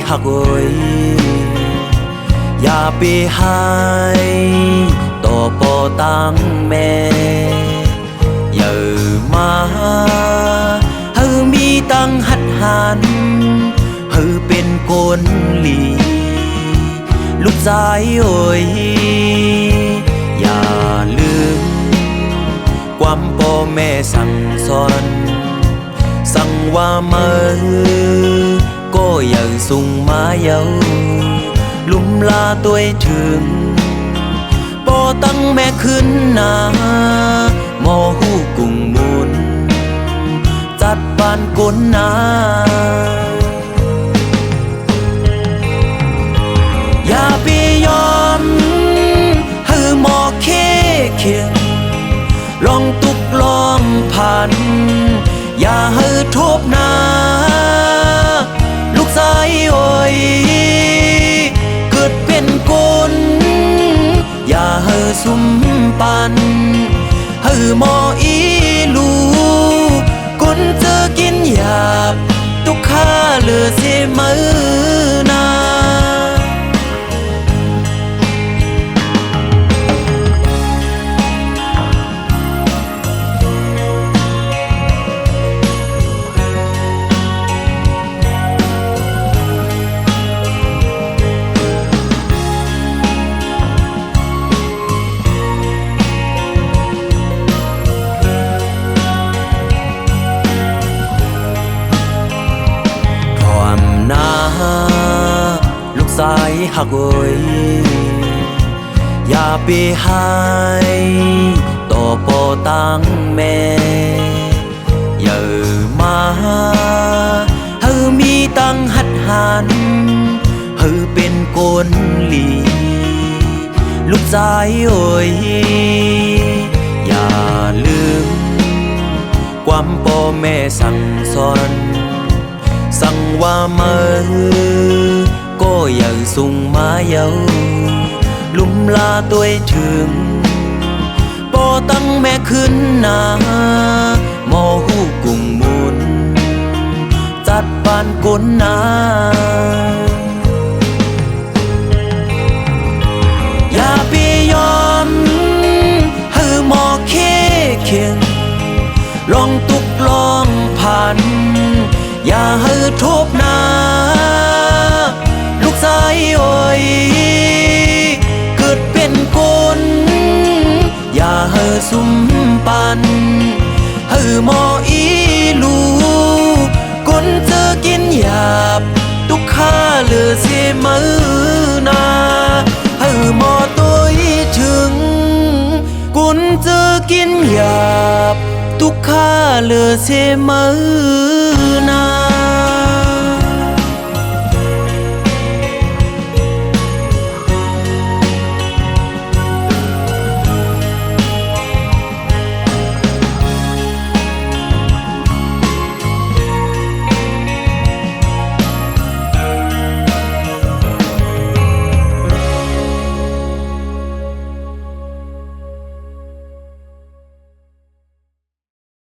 หักเอ้ยอย่าไปหายต่อปอตังแม่อย่ามาเฮามีตังหัดหันเฮาเป็นคนหลีลูกชายเอ้ยอย่าลืมความพ่อแม่สั่งสอนสั่งว่ามือก็ยังส่งมาเยาลุมลาตัวถึงปอตั้งแม่ขึ้นนาหมอหูกุ้งมุนจัดบ้านกนนาอย่าไปยอมให้หมอเคียงลองตุกลองผ่านอย่าให้ทบนาลูกชายโอ้ยเกิดเป็นคนอย่าให้สุ่มปันให้หมออีลูคนเจอกินหยาบตุกข้าเหลือเสียมือนาลูกชายหักเอ้ยอย่าไปหายต่อปอตังแม่อย่ามาเฮามีตังหัดหันเฮาเป็นคนหลีลูกชายเอ้ยอย่าลืมความพ่อแม่สั่งสอนสั่งว่ามือก็ยังส่งมาเยาลุมลาตัวถึงปอตั้งแม่ขึ้นนาหมอหูกุ้งมุนจัดบ้านกนนาอย่าไปยอมให้หมอเคียงลองตุกลองผ่านอย่าให้ทบนาลูกชายโอ้ยเกิดเป็นคนอย่าให้สุ่มปันให้หมออีลูคนเจอกินหยาบตุกข้าเหลือเสียมือนาให้หมอตัวถึงคนเจอกินหยาบตุกข้าเหลือเสียมือนา